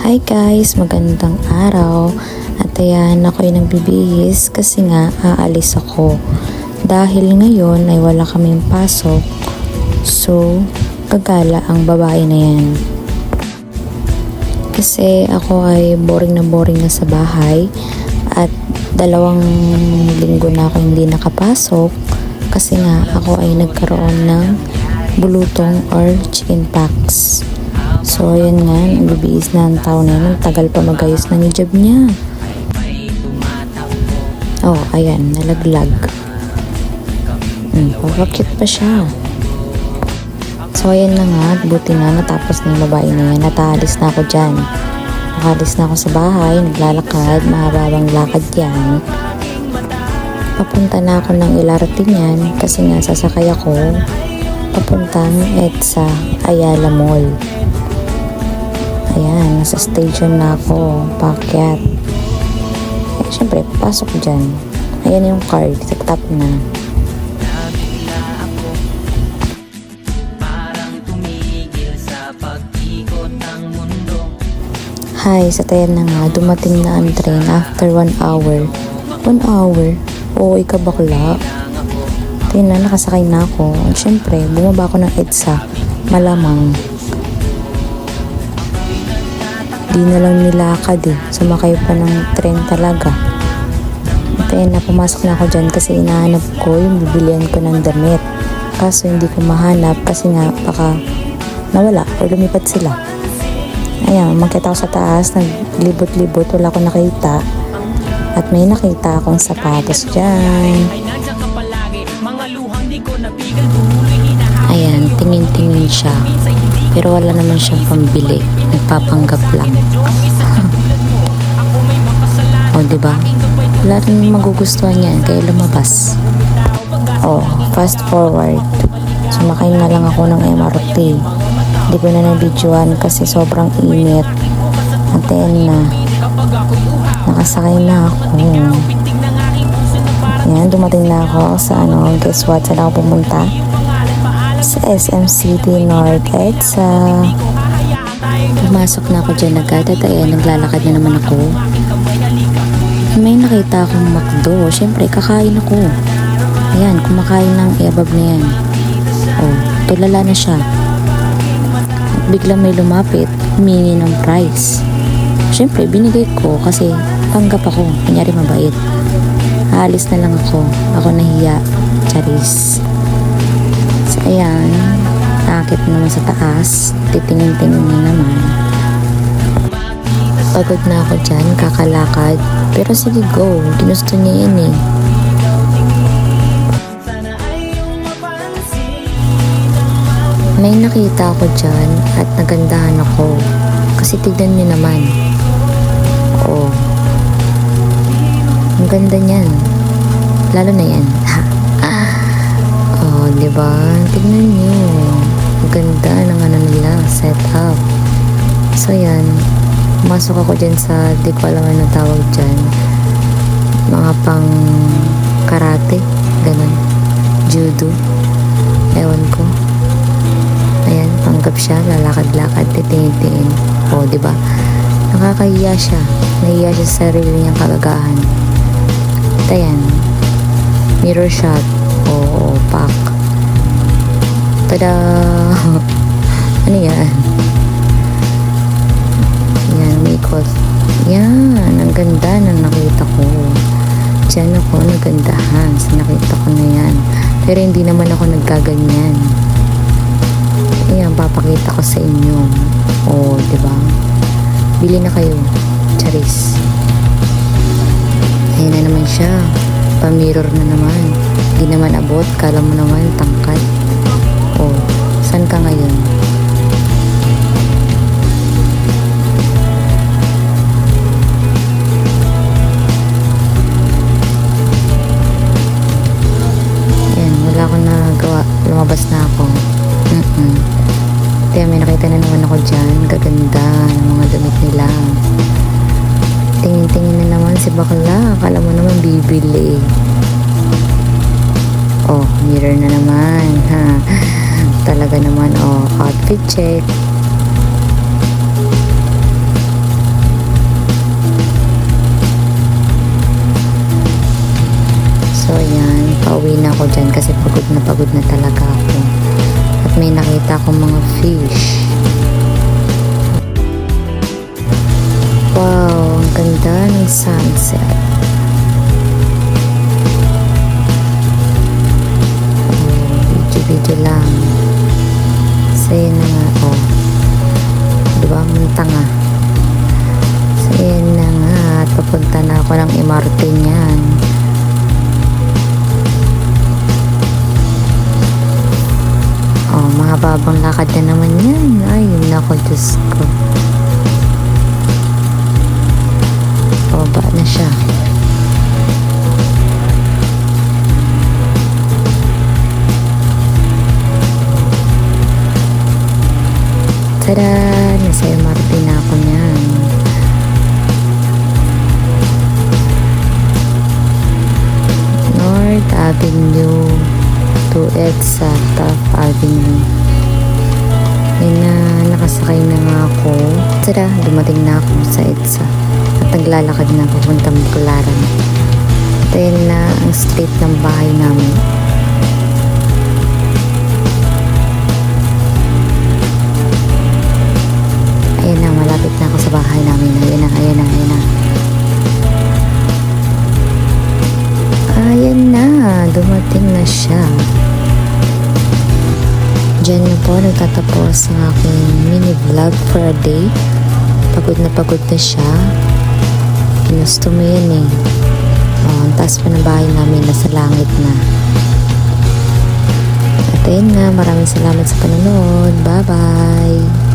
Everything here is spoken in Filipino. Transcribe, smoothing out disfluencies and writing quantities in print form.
Hi guys, magandang araw. At ayan, ako'y nagbibihis kasi nga aalis ako. Dahil ngayon ay wala kaming pasok, so gagala ang babae na yan. Kasi ako ay boring na sa bahay at 2 linggo na ako hindi nakapasok kasi nga ako ay nagkaroon ng bulutong or chicken pox. So, ayan nga, nagbibihis na ang tao na yan. Tagal pa magayos ng hijab niya. Oh, ayan, nalaglag. Pagkakit pa siya. So, ayan na nga, buti na natapos na yung babae na yan. Nataalis na ako dyan. Nakalis na ako sa bahay, naglalakad, mahababang lakad yan. Papunta na ako ng LRT niyan kasi nga sasakay ako papuntang EDSA Ayala Mall. Ayan, nasa station na ako, paakyat. Eh, syempre, pasok dyan. Ayan yung card, sa top na. Hi, sa tayan na nga, dumating na ang train after 1 hour. 1 hour? Oo, ikaw bakla. Tingnan na, nakasakay na ako. Syempre, bumaba ako ng EDSA. Malamang. Di na lang nilakad eh. Sumakay pa ng tren talaga. At ayun na, pumasok na ako dyan kasi inahanap ko yung bibilihan ko ng damit. Kaso hindi ko mahanap kasi nga baka nawala o lumipat sila. Ayan, makita ko sa taas, naglibot-libot, wala ko nakita. At may nakita akong sapatos dyan. Ayan, tingin-tingin siya. Pero wala naman siyang pambili. Nagpapanggap lang. O, diba? Wala rin magugustuhan yan, kaya lumabas. O, fast forward. Sumakay na lang ako ng MRT. Hindi ko na nabidyoan kasi sobrang init. At na. Nakasakay na ako. Ayan, dumating na ako sa guess what? Saan ako pumunta? Sa SM City North EDSA. Pumasok na ako dyan agad at ayan, naglalakad na naman ako. May nakita akong McDo. Siyempre, kakain ako. Ayan, kumakain ng ebab na yan. Oh, tulala na siya. At biglang may lumapit, humingi ng price. Siyempre, binigay ko kasi tanggap ako. Kunyari mabait. Aalis na lang ako. Ako nahiya. Charis. So, ayan. Nakakit naman sa taas. Titingin-tingin na naman. Pagod na ako dyan. Kakalakad. Pero sige, go. Ginusto niya yan eh. May nakita ako dyan at nagandahan ako. Kasi tignan niyo naman. Oo. Ang ganda niyan. Lalo na yan. Oh, diba? Tignan niyo. Ang ganda ng nila. Set up. So, yan. Pumasok ako dyan sa, di ko alam ano tawag dyan. Mga pang karate. Ganun. Judo. Ewan ko. Ayan, panggap siya. Lalakad-lakad. Titingin-tingin. Oh, diba? Nakakahiya siya. Nahiya siya sa sarili niyang kagagahan. At ayan. Mirror shot. Oo, pack. Tada! Ano yan? Yan, umikot. Yan, ang ganda na nakita ko. Diyan ako nagandahan sa nakita ko na yan. Pero hindi naman ako nagkaganyan. Ayan, papakita ko sa inyo. Oo, diba? Bili na kayo. Charis. Ayan na naman siya. Pa-mirror na naman. Hindi naman abot. Kala mo naman, tangkad. Oh, saan ka ngayon? Ayan, wala akong nagawa. Lumabas na ako. Kaya may nakita na naman ako dyan. Gaganda ng mga damit nila. Tingin-tingin na naman si bakla. Akala mo naman bibili. Oh, mirror na naman. Ha. Talaga naman. Oh, outfit check. So, ayan. Pauwi na ako dyan kasi pagod na talaga ako. At may nakita akong mga fish. Wow, ang ganda ng sunset. Video lang. So, yun na nga. Oh. Diba? Muntanga. So, yun na nga. At papunta na ako ng MRT niyan. Oh, mahababang lakad na naman yan. Ay, nako, Diyos ko. Pababa na siya. Tada! Nasa MRT na ako niyan. North Avenue to EDSA Taft Avenue. Ayun na, nakasakay na nga ako. Tada! Dumating na ako sa EDSA. At naglalakad na papuntang Baclaran. At ayun na ang street ng bahay namin. Ayan na, malapit na ako sa bahay namin. Ayan na. Ayan na, dumating na siya. Diyan na po nagtatapos ang aking mini vlog for a day. Pagod na siya. Ginusto mo yan eh. Ang taas pa ng bahay namin, nasa langit na. At ayun nga, maraming salamat sa panonood. Bye-bye!